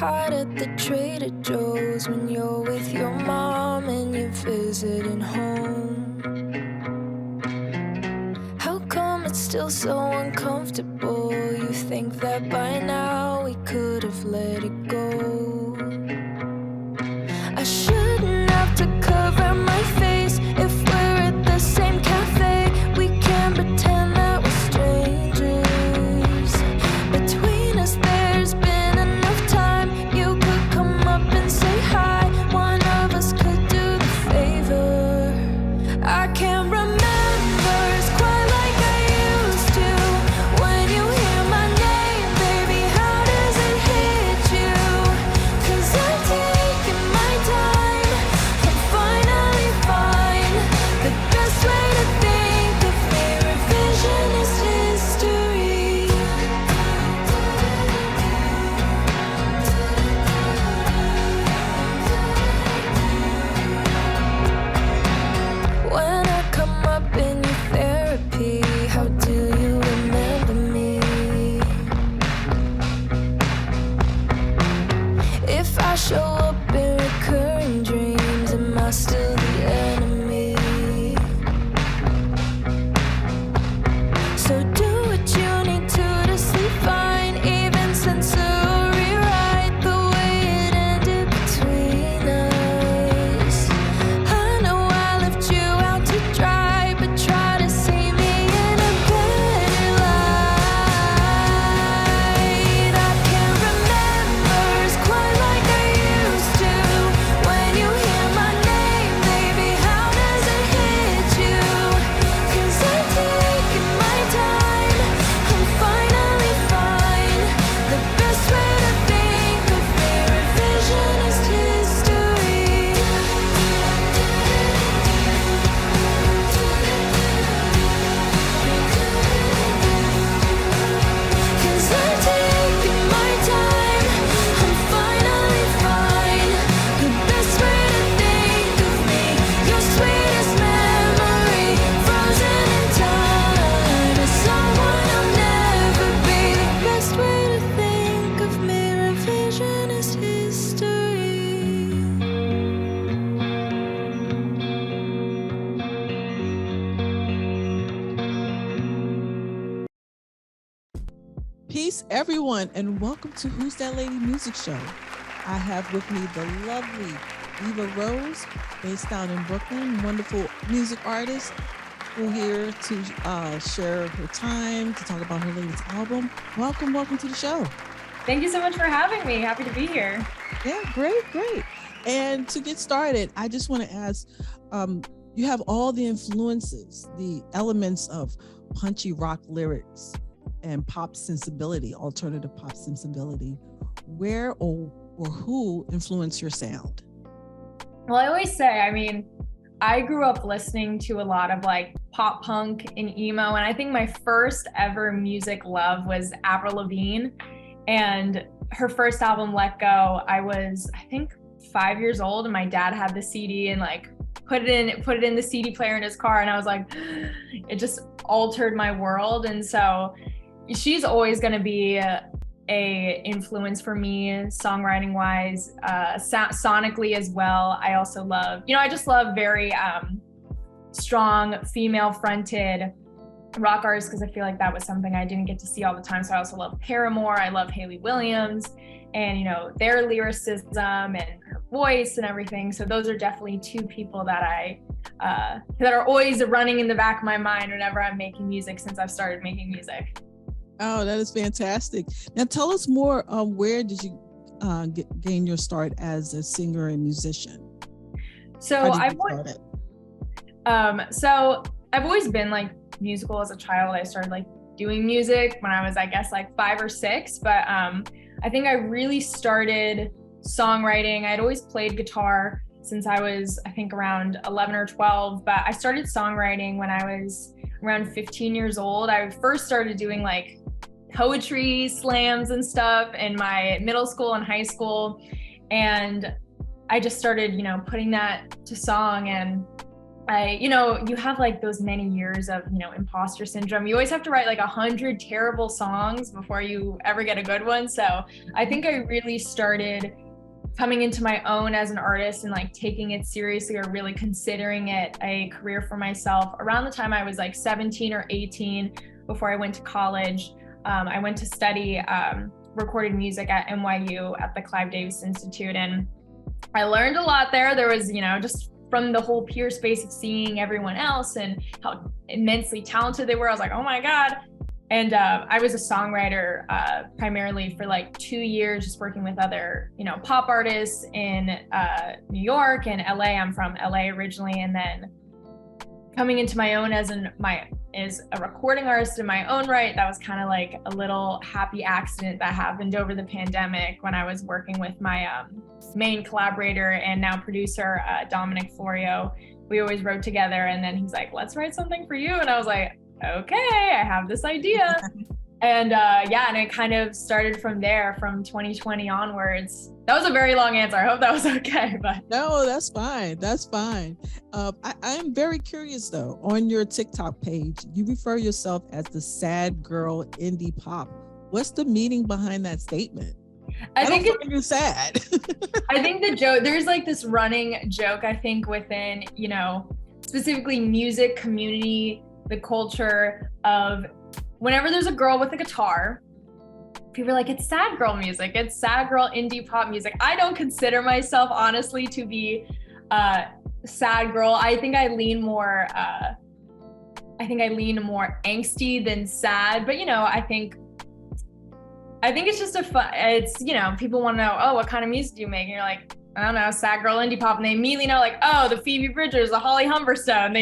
hide at the Trader Joe's when you're with your mom and you're visiting home? How come it's still so uncomfortable? You think that by now we could have let it go. I shouldn't have to cover my face if we're at the same cafe. We can pretend that we're strangers. Between us there's been enough time. You could come up and say hi. One of us could do the favor. I can't remember. It's quite like I used to. When you hear my name, baby, how does it hit you? 'Cause I'm taking my time. I'm finally fine. The best way to think of me, revisionist history. When I come up in your therapy, how do you remember me? If I show up in recurring dreams, am I still the enemy? So do what you need to sleep fine. Even sensory right, the way it ended between us. I know I left you out to dry, but try to see me in a better light. I can't remember. It's quite like I used to. When you hear my name, baby, how does it hit you? 'Cause I'm taking my time. I'm finally fine. The best way to think of me, revisionist history. 'Cause I'm taking my time. I'm finally fine. The best way to think of me, your sweetest memory, frozen in time. As someone I'll never be. The best way to think of me, revisionist history. Peace, everyone, and welcome to Who's That Lady Music Show. I have with me the lovely Eva Rose, based down in Brooklyn, wonderful music artist, who here to share her time to talk about her latest album. Welcome to the show. Thank you so much for having me. Happy to be here. Yeah, great. And to get started, I just want to ask, you have all the influences, the elements of punchy rock lyrics and pop sensibility, alternative pop sensibility. Where or who influenced your sound? Well, I always say, I grew up listening to a lot of like pop punk and emo, and I think my first ever music love was Avril Lavigne, and her first album, Let Go. I was, I think, 5 years old, and my dad had the CD and like put it in the CD player in his car, and I was like, it just altered my world. And so she's always going to be a influence for me, songwriting wise, sonically as well. I also love, I just love very strong female fronted rock artists, because I feel like that was something I didn't get to see all the time. So I also love Paramore. I love Hayley Williams, and their lyricism and her voice and everything. So those are definitely two people that that are always running in the back of my mind whenever I'm making music, since I've started making music. Oh, that is fantastic. Now tell us more, where did you gain your start as a singer and musician? So I've always been like musical as a child. I started like doing music when I was, I guess, like 5 or 6, but I think I really started songwriting. I'd always played guitar since I was, I think, around 11 or 12, but I started songwriting when I was around 15 years old. I first started doing like poetry slams and stuff in my middle school and high school, and I just started, putting that to song, and you have like those many years of, imposter syndrome. You always have to write like 100 terrible songs before you ever get a good one. So I think I really started coming into my own as an artist and like taking it seriously, or really considering it a career for myself around the time I was like 17 or 18, before I went to college. I went to study recorded music at NYU at the Clive Davis Institute, and I learned a lot there. There was, just from the whole peer space of seeing everyone else and how immensely talented they were, I was like, oh my God. And I was a songwriter primarily for like 2 years, just working with other, pop artists in New York and LA. I'm from LA originally, and then coming into my own as a recording artist in my own right. That was kind of like a little happy accident that happened over the pandemic when I was working with my main collaborator and now producer, Dominic Florio. We always wrote together, and then he's like, let's write something for you. And I was like, okay, I have this idea. And and it kind of started from there, from 2020 onwards. That was a very long answer. I hope that was okay. But no, that's fine. That's fine. I am very curious though. On your TikTok page, you refer yourself as the sad girl indie pop. What's the meaning behind that statement? I think you're sad. I think the joke, there's like this running joke, I think, within, specifically music community, the culture of whenever there's a girl with a guitar, people are like, it's sad girl music, it's sad girl indie pop music. I don't consider myself, honestly, to be sad girl. I think I lean more angsty than sad, but I think it's just people want to know, oh, what kind of music do you make? And you're like, I don't know, sad girl indie pop, and they immediately know like, oh, the Phoebe Bridgers, the Holly Humberstone,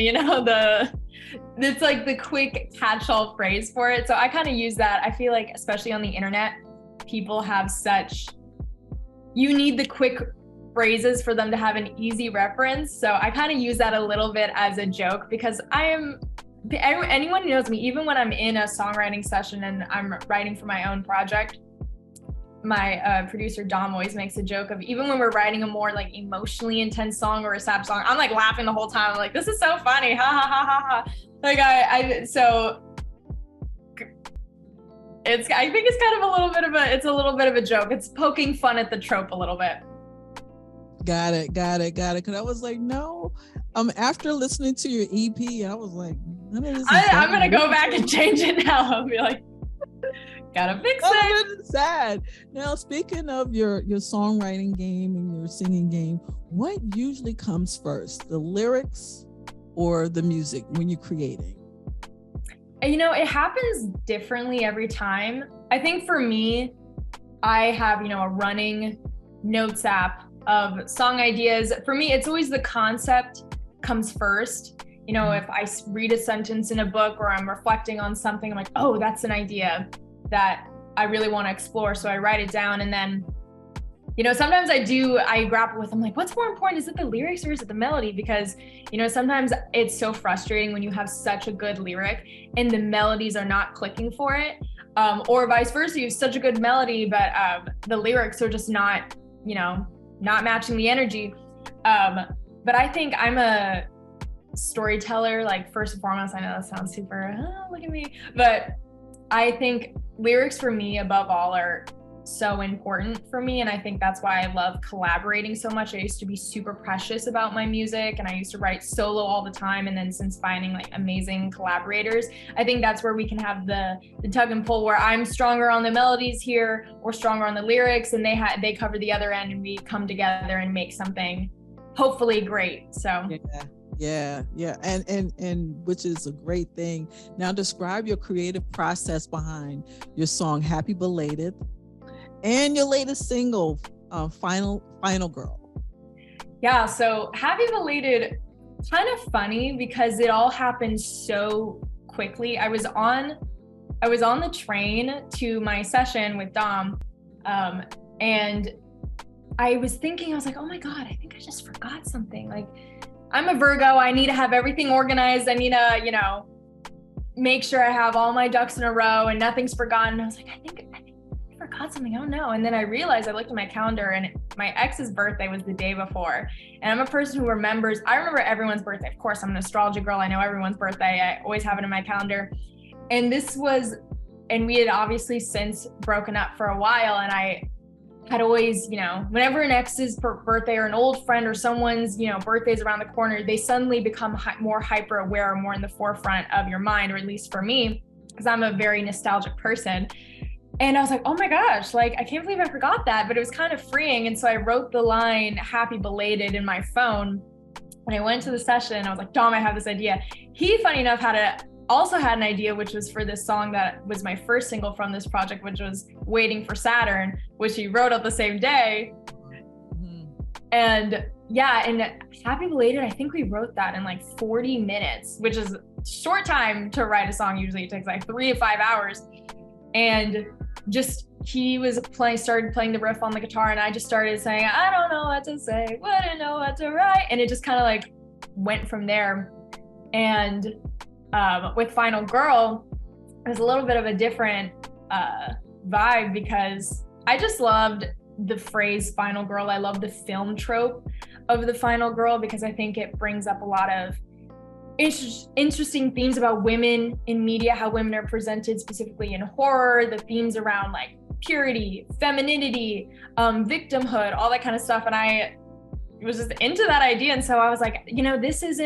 it's like the quick catch-all phrase for it. So I kind of use that. I feel like, especially on the internet, people have you need the quick phrases for them to have an easy reference. So I kind of use that a little bit as a joke, because anyone who knows me, even when I'm in a songwriting session and I'm writing for my own project, my producer Dom always makes a joke of, even when we're writing a more like emotionally intense song or a sad song, I'm like laughing the whole time. I'm like, this is so funny, ha ha ha ha ha. Like I think it's kind of a little bit of a joke. It's poking fun at the trope a little bit. Got it. Cause I was like, no. After listening to your EP, I was like, I'm gonna go back and change it now. I'll be like, gotta fix it. It's sad. Now, speaking of your songwriting game and your singing game, what usually comes first, the lyrics or the music when you're creating? It happens differently every time. I think for me, I have, a running notes app of song ideas. For me, it's always the concept comes first. If I read a sentence in a book or I'm reflecting on something, I'm like, oh, that's an idea that I really want to explore. So I write it down, and then, sometimes I grapple with, I'm like, what's more important? Is it the lyrics or is it the melody? Because, sometimes it's so frustrating when you have such a good lyric and the melodies are not clicking for it. Or vice versa, you have such a good melody, but the lyrics are just not matching the energy. But I think I'm a storyteller, like, first and foremost. I know that sounds super, look at me, but I think lyrics for me above all are so important for me, and I think that's why I love collaborating so much. I used to be super precious about my music, and I used to write solo all the time, and then since finding like amazing collaborators, I think that's where we can have the tug and pull, where I'm stronger on the melodies here or stronger on the lyrics, and they cover the other end, and we come together and make something hopefully great. So yeah, and which is a great thing. Now, describe your creative process behind your song Happy Belated and your latest single, Final Girl. Yeah, so Happy Belated, kind of funny because it all happened so quickly. I was on the train to my session with Dom, and I was thinking, I was like, oh my God, I think I just forgot something. Like, I'm a Virgo, I need to have everything organized. I need to, make sure I have all my ducks in a row and nothing's forgotten. I was like, I think I forgot something, I don't know. And then I realized, I looked at my calendar and my ex's birthday was the day before. And I'm a person who I remember everyone's birthday. Of course, I'm an astrology girl. I know everyone's birthday. I always have it in my calendar. And we had obviously since broken up for a while. And I had always, whenever an ex's birthday or an old friend or someone's, birthday's around the corner, they suddenly become more hyper aware, more in the forefront of your mind, or at least for me, because I'm a very nostalgic person. And I was like, oh my gosh, like, I can't believe I forgot that, but it was kind of freeing. And so I wrote the line "Happy Belated" in my phone. And I went to the session and I was like, Dom, I have this idea. He, funny enough, also had an idea, which was for this song that was my first single from this project, which was "Waiting for Saturn," which he wrote on the same day. And yeah, and "Happy Belated," I think we wrote that in like 40 minutes, which is a short time to write a song. Usually it takes like 3 to 5 hours. And just, he started playing the riff on the guitar, and I just started saying, I don't know what to say, wouldn't know what to write. And it just kind of like went from there. And with Final Girl, it was a little bit of a different vibe, because I just loved the phrase final girl. I love the film trope of the final girl, because I think it brings up a lot of interesting themes about women in media, how women are presented specifically in horror, the themes around like purity, femininity, victimhood, all that kind of stuff. And I was just into that idea. And so I was like, this is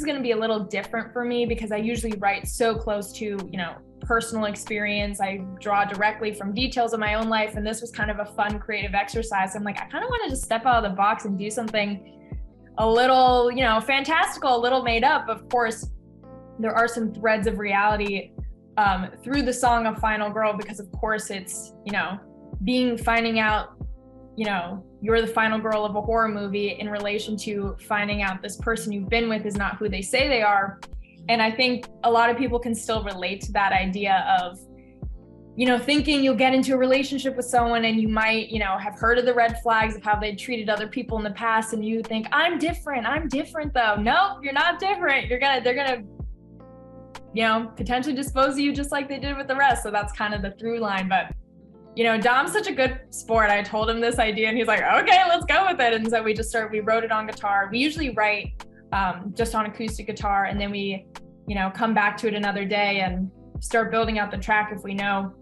going to be a little different for me, because I usually write so close to, personal experience. I draw directly from details of my own life. And this was kind of a fun creative exercise. I'm like, I kind of wanted to step out of the box and do something a little, fantastical, a little made up. Of course, there are some threads of reality through the song of Final Girl, because of course it's, finding out, you're the final girl of a horror movie in relation to finding out this person you've been with is not who they say they are. And I think a lot of people can still relate to that idea of, thinking you'll get into a relationship with someone and you might, have heard of the red flags of how they treated other people in the past. And you think, I'm different though. No, you're not different. They're gonna, potentially dispose of you just like they did with the rest. So that's kind of the through line. But, Dom's such a good sport. I told him this idea and he's like, okay, let's go with it. And so we wrote it on guitar. We usually write just on acoustic guitar, and then we, come back to it another day and start building out the track if we know,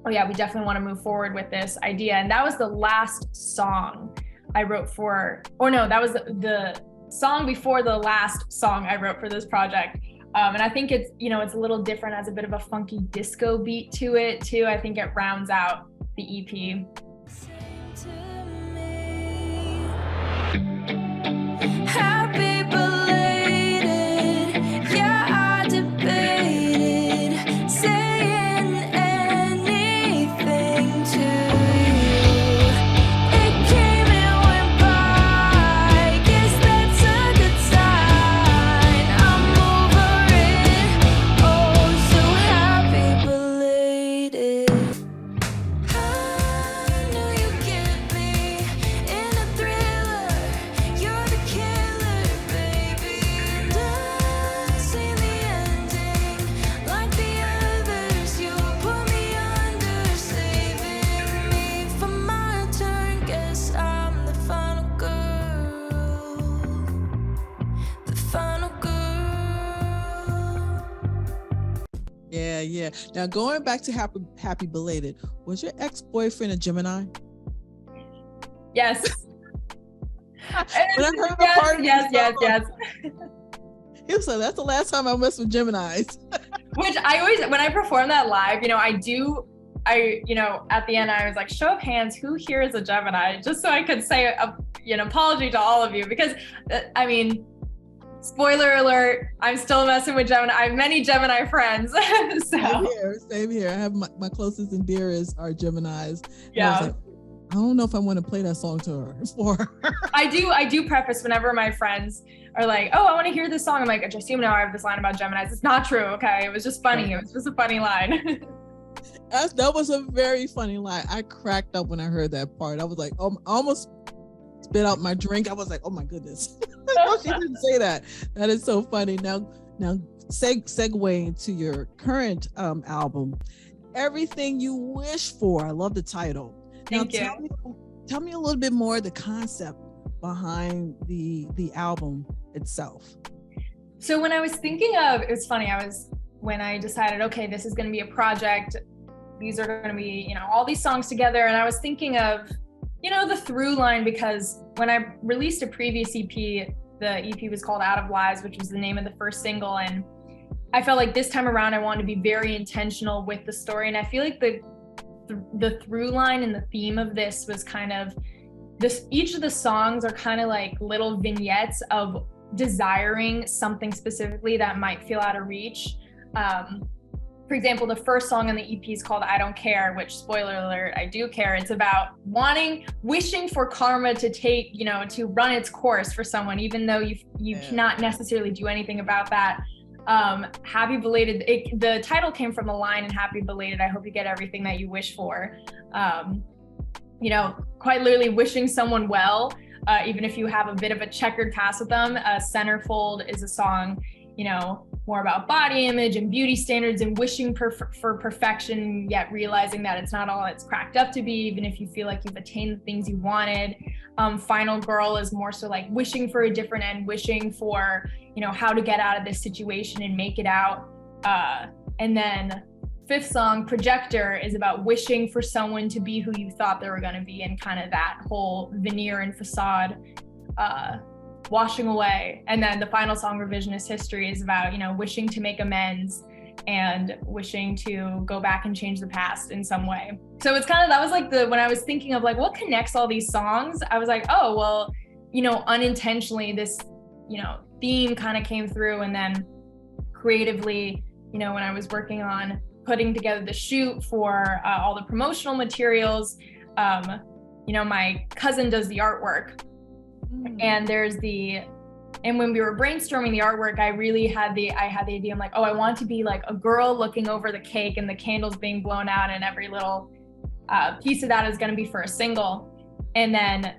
oh yeah, we definitely want to move forward with this idea. And that was the last song I wrote that was the song before the last song I wrote for this project. And I think it's, it's a little different, has a bit of a funky disco beat to it too. I think it rounds out the EP. Happy belated, yeah, I debated saying anything to you. It came and went by, guess that's a good sign. I'm over it, oh, so happy belated. I know you get me in a thriller. You're the killer, baby. And I've seen the ending. Like the others, you put me under, saving me from my turn. Guess I'm the final girl. The final girl. Yeah. Now going back to Happy Belated, was your ex-boyfriend a Gemini? Yes. When I heard the part of yes. He was like, that's the last time I messed with Geminis. Which I always, when I perform that live, at the end I was like, show of hands, who here is a Gemini? Just so I could say an apology to all of you, because spoiler alert, I'm still messing with Gemini. I have many Gemini friends. So. Same here. I have my closest and dearest are Geminis. Yeah. I was like, I don't know if I want to play that song to her. I do preface whenever my friends are like, oh, I want to hear this song. I'm like, just so you know, I have this line about Geminis. It's not true, okay? It was just funny. It was just a funny line. That was a very funny line. I cracked up when I heard that part. I was like, I almost spit out my drink. I was like, oh my goodness. No, she didn't say that. That is so funny. Now segue into your current album, Everything You Wish For. I love the title. Thank you. tell me a little bit more the concept behind the album itself. So when I was thinking of, it was funny, when I decided, okay, this is going to be a project, these are going to be, you know, all these songs together. And I was thinking of, you know, the through line, because when I released a previous EP, the EP was called Out of Lies, which was the name of the first single. And I felt like this time around, I wanted to be very intentional with the story. And I feel like the through line and the theme of this was kind of this, each of the songs are kind of like little vignettes of desiring something specifically that might feel out of reach. For example, the first song on the EP is called I Don't Care, which, spoiler alert, I do care. It's about wishing for karma to take, you know, to run its course for someone, even though you cannot necessarily do anything about that. Happy Belated, the title came from the line in Happy Belated, I hope you get everything that you wish for. You know, quite literally wishing someone well, even if you have a bit of a checkered past with them. Centerfold is a song, you know, more about body image and beauty standards and wishing for perfection, yet realizing that it's not all it's cracked up to be, even if you feel like you've attained the things you wanted. Final Girl is more so like wishing for a different end, wishing for, you know, how to get out of this situation and make it out. And then fifth song, Projector, is about wishing for someone to be who you thought they were going to be, and kind of that whole veneer and facade washing away. And then the final song, Revisionist History, is about, you know, wishing to make amends and wishing to go back and change the past in some way. So it's kind of, that was like when I was thinking of like what connects all these songs, I was like, oh, well, you know, unintentionally this, you know, theme kind of came through. And then creatively, you know, when I was working on putting together the shoot for all the promotional materials, you know, my cousin does the artwork. And and when we were brainstorming the artwork, I had the idea, I'm like, oh, I want to be like a girl looking over the cake and the candles being blown out, and every little piece of that is going to be for a single. And then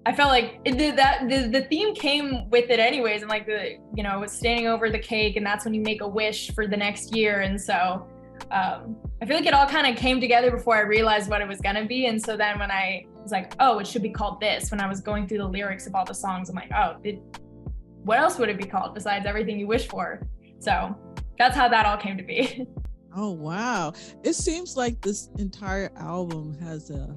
I felt like the theme came with it anyways. And like you know, was standing over the cake, and that's when you make a wish for the next year. And so I feel like it all kind of came together before I realized what it was going to be. And so then when I was like, oh, it should be called this, when I was going through the lyrics of all the songs, I'm like, oh, what else would it be called besides Everything You Wish For? So that's how that all came to be. Oh, wow. It seems like this entire album has a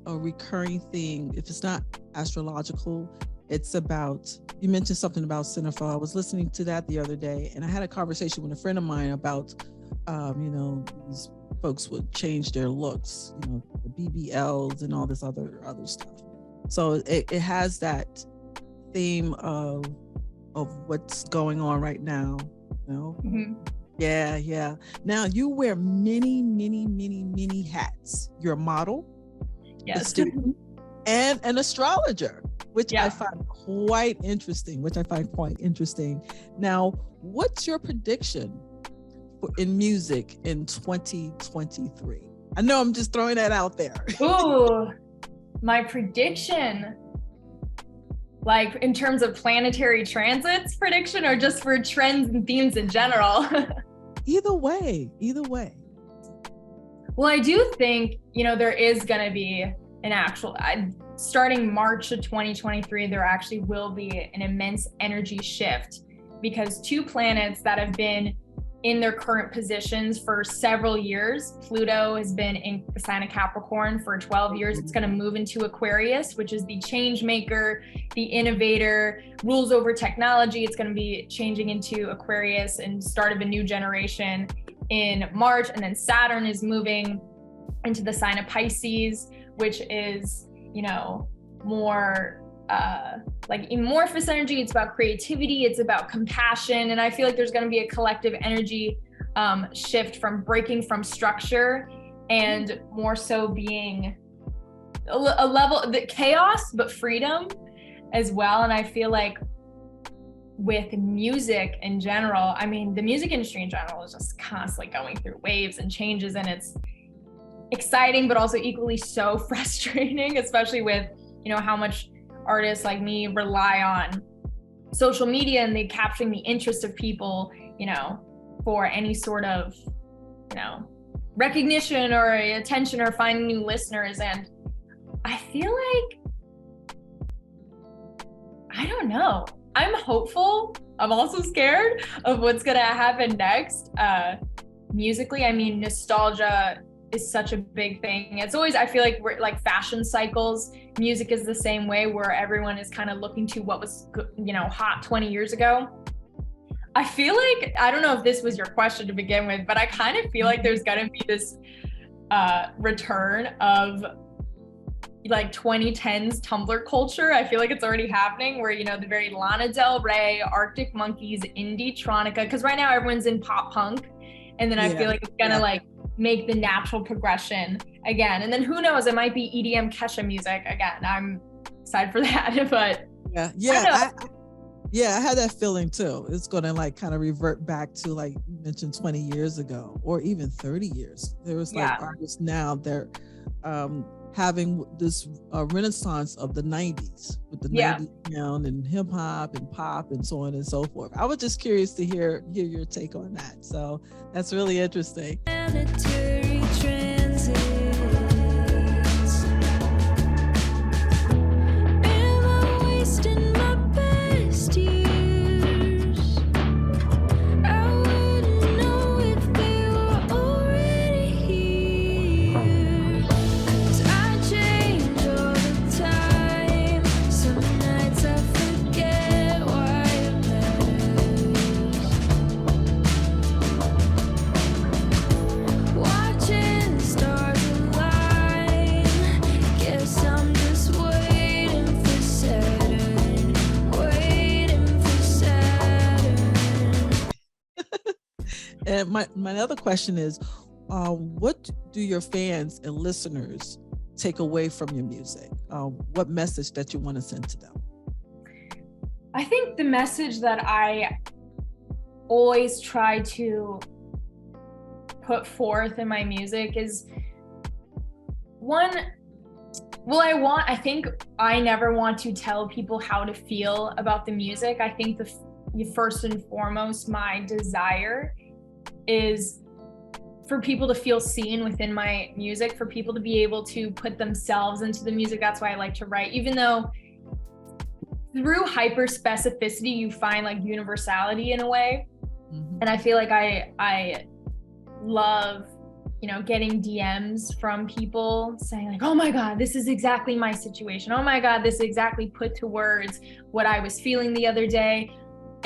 recurring theme. If it's not astrological, it's about, you mentioned something about Centerfold. I was listening to that the other day, and I had a conversation with a friend of mine about, you know, these folks would change their looks, you know, the BBLs and all this other stuff. So it has that theme of what's going on right now, you know? Mm-hmm. Yeah. Now you wear many hats. You're a model, yes, a student, and an astrologer, which I find quite interesting. Now, what's your prediction in music in 2023? I know I'm just throwing that out there. Ooh, my prediction, like in terms of planetary transits prediction, or just for trends and themes in general? Either way. Well, I do think, you know, there is going to be an actual, starting March of 2023, there actually will be an immense energy shift, because two planets that have been in their current positions for several years. Pluto has been in the sign of Capricorn for 12 years. It's going to move into Aquarius, which is the change maker, the innovator, rules over technology. It's going to be changing into Aquarius and start of a new generation in March. And then Saturn is moving into the sign of Pisces, which is, you know, more like amorphous energy. It's about creativity, it's about compassion. And I feel like there's going to be a collective energy shift from breaking from structure and more so being a level that chaos, but freedom as well. And I feel like with music in general, I mean, the music industry in general is just constantly going through waves and changes, and it's exciting, but also equally so frustrating, especially with, you know, how much artists like me rely on social media and they capturing the interest of people, you know, for any sort of, you know, recognition or attention or finding new listeners. And I feel like, I don't know. I'm hopeful. I'm also scared of what's gonna happen next. Musically, I mean, nostalgia is such a big thing. It's always, I feel like we're like fashion cycles. Music is the same way, where everyone is kind of looking to what was, hot 20 years ago. I feel like, I don't know if this was your question to begin with, but I kind of feel like there's gonna be this return of like 2010s Tumblr culture. I feel like it's already happening, where, the very Lana Del Rey, Arctic Monkeys, indie tronica, because right now everyone's in pop punk. And then I feel like it's gonna like make the natural progression again. And then who knows, it might be EDM Kesha music again. I'm excited for that. But I had that feeling too. It's gonna like kind of revert back to, like you mentioned, 20 years ago or even 30 years. There was like artists now, they're having this renaissance of the 90s with the 90s sound and hip hop and pop and so on and so forth. I was just curious to hear your take on that. So that's really interesting. Planetary transits. Am I wasting my best years? I wouldn't know if they were already here. 'Cause I change all the time. Some nights I forget why it matters. Watching stars align. Guess I'm just waiting for Saturn. Waiting for Saturn. And my other question is, what do your fans and listeners take away from your music? What message that you want to send to them? I think the message that I always try to put forth in my music is I think I never want to tell people how to feel about the music. I think the first and foremost, my desire is for people to feel seen within my music, for people to be able to put themselves into the music. That's why I like to write, even though through hyper specificity, you find like universality in a way. Mm-hmm. And I feel like I love, getting DMs from people saying like, oh my God, this is exactly my situation. Oh my God, this exactly put to words what I was feeling the other day.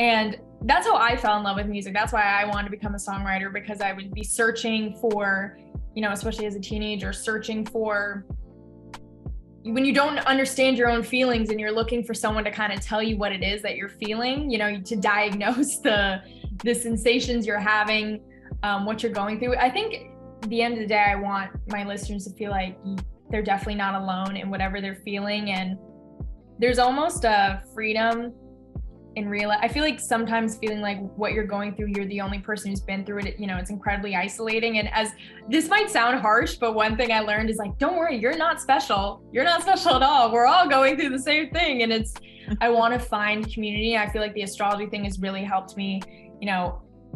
And that's how I fell in love with music. That's why I wanted to become a songwriter, because I would be searching for, especially as a teenager, searching for, when you don't understand your own feelings and you're looking for someone to kind of tell you what it is that you're feeling, to diagnose the sensations you're having, what you're going through. I think at the end of the day, I want my listeners to feel like they're definitely not alone in whatever they're feeling. And there's almost a freedom in real life. I feel like sometimes feeling like what you're going through, you're the only person who's been through it, it's incredibly isolating. And as this might sound harsh, but one thing I learned is like, don't worry, you're not special. You're not special at all. We're all going through the same thing. And I want to find community. I feel like the astrology thing has really helped me,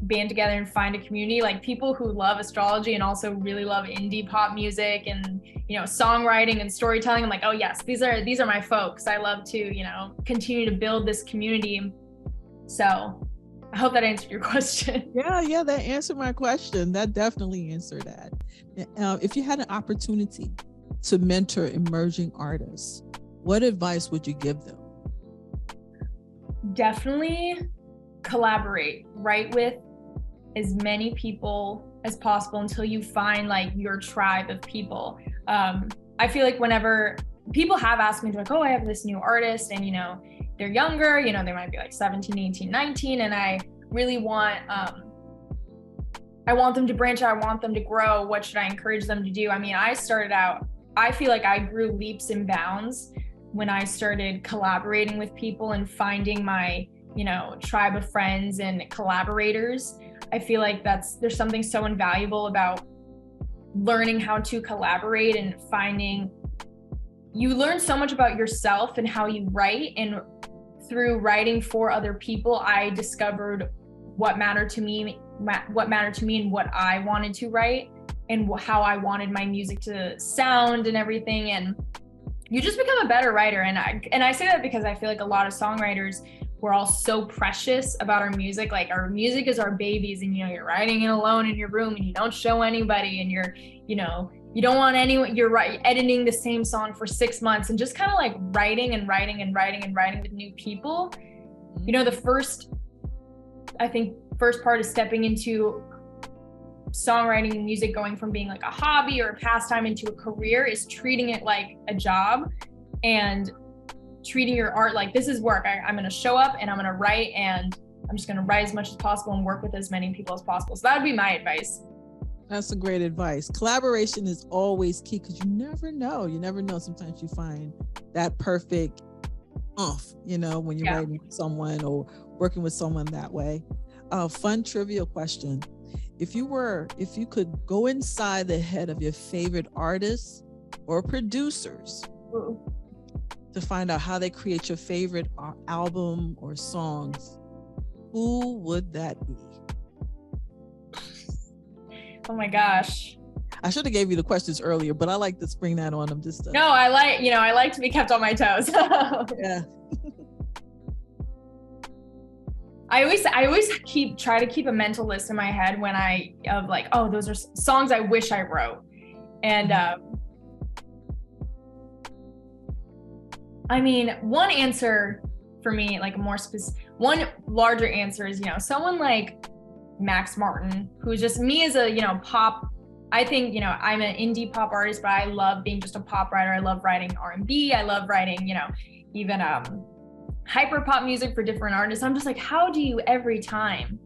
band together and find a community, like people who love astrology and also really love indie pop music and songwriting and storytelling. I'm like, oh yes, these are my folks. I love to continue to build this community. So I hope that answered your question. Yeah, that answered my question. That definitely answered that. If you had an opportunity to mentor emerging artists, what advice would you give them? Definitely collaborate, write with as many people as possible until you find like your tribe of people. I feel like whenever people have asked me, like, oh, I have this new artist and they're younger, they might be like 17, 18, 19, and I really want I want them to branch out, I want them to grow. What should I encourage them to do? I mean, I feel like I grew leaps and bounds when I started collaborating with people and finding my tribe of friends and collaborators. I feel like there's something so invaluable about learning how to collaborate and you learn so much about yourself and how you write. And through writing for other people, I discovered what mattered to me and what I wanted to write and how I wanted my music to sound and everything. And you just become a better writer. And I say that because I feel like a lot of songwriters, we're all so precious about our music. Like our music is our babies, and you're writing it alone in your room and you don't show anybody, and you don't want anyone, you're editing the same song for 6 months and just kind of like writing with new people. The first part is stepping into songwriting and music, going from being like a hobby or a pastime into a career, is treating it like a job and treating your art like this is work. I'm going to show up and I'm going to write, and I'm just going to write as much as possible and work with as many people as possible. So that would be my advice. That's a great advice. Collaboration is always key, because you never know. Sometimes you find that perfect when you're writing with someone or working with someone that way. Fun trivia question. If you could go inside the head of your favorite artists or producers to find out how they create your favorite album or songs, who would that be? Oh my gosh. I should have gave you the questions earlier, but I like to spring that on them just to... No, I like to be kept on my toes. Yeah. I always try to keep a mental list in my head of like, oh, those are songs I wish I wrote. And one answer for me, like one larger answer is, someone like Max Martin, who's just me as a, pop. I think, I'm an indie pop artist, but I love being just a pop writer. I love writing R&B. I love writing, even hyper pop music for different artists. I'm just like, how do you every time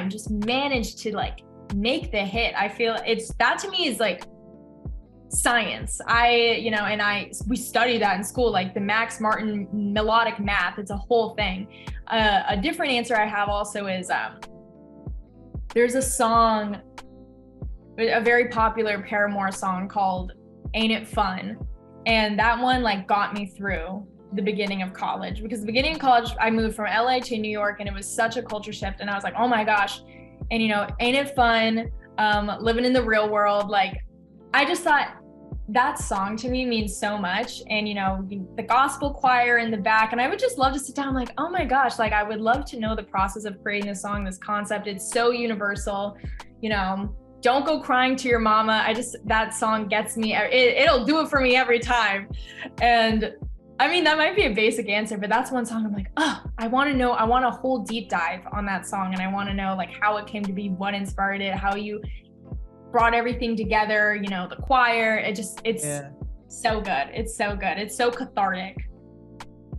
just manage to like make the hit? I feel that to me is like science. We study that in school, like the Max Martin melodic math. It's a whole thing. A different answer I have also is there's a song, a very popular Paramore song called Ain't It Fun, and that one like got me through the beginning of college, because the beginning of college I moved from LA to New York, and it was such a culture shift, and I was like, oh my gosh. And Ain't It Fun, living in the real world, like I just thought that song to me means so much. And the gospel choir in the back, and I would just love to sit down like, oh my gosh, like I would love to know the process of creating a song, this concept. It's so universal. Don't go crying to your mama. That song gets me, it'll do it for me every time. And that might be a basic answer, but that's one song I'm like, oh, I want a whole deep dive on that song. And I want to know like how it came to be, what inspired it, how you brought everything together, the choir. It's so good. It's so good. It's so cathartic.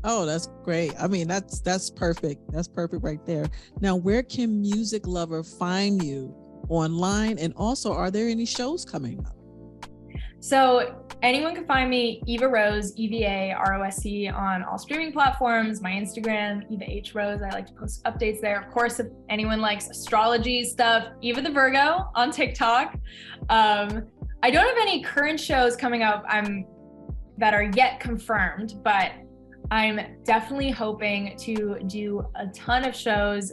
Oh, that's great. That's perfect. That's perfect right there. Now, where can music lover find you online? And also, are there any shows coming up? So anyone can find me, Eva Rose, EVA-ROSE, on all streaming platforms. My Instagram, Eva H Rose. I like to post updates there. Of course, if anyone likes astrology stuff, Eva the Virgo on TikTok. I don't have any current shows coming up that are yet confirmed, but I'm definitely hoping to do a ton of shows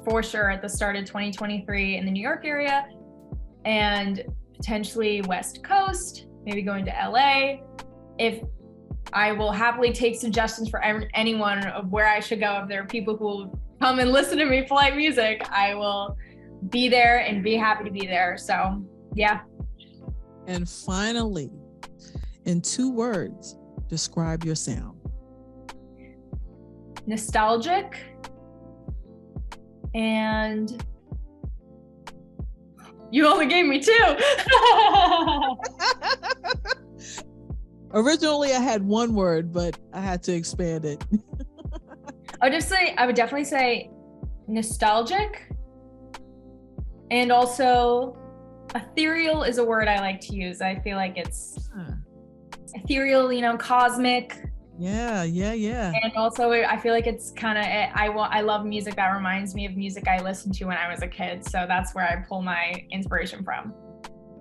for sure at the start of 2023 in the New York area, and potentially West Coast, maybe going to LA. If I will happily take suggestions for anyone of where I should go. If there are people who will come and listen to me play music, I will be there and be happy to be there. So yeah. And finally, in 2 words, describe your sound. Nostalgic and you only gave me 2. Originally, I had 1 word, but I had to expand it. I would definitely say nostalgic, and also ethereal is a word I like to use. I feel like it's ethereal, cosmic. Yeah. And also, I feel like it's kind of, I love music that reminds me of music I listened to when I was a kid. So that's where I pull my inspiration from.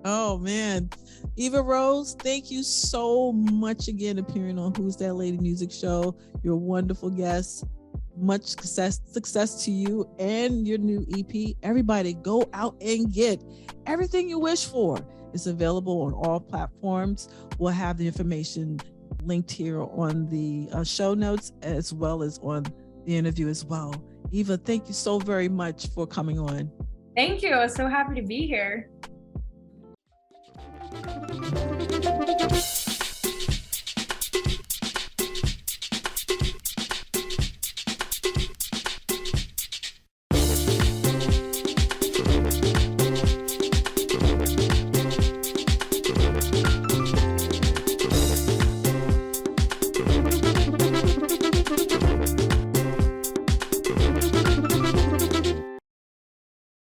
Oh man. Eva Rose, thank you so much again appearing on Who's That Lady Music Show. You're a wonderful guest. Much success to you and your new EP. Everybody go out and get everything you wish for. It's available on all platforms. We'll have the information linked here on the show notes, as well as on the interview as well. Eva, thank you so very much for coming on. Thank you. I was so happy to be here.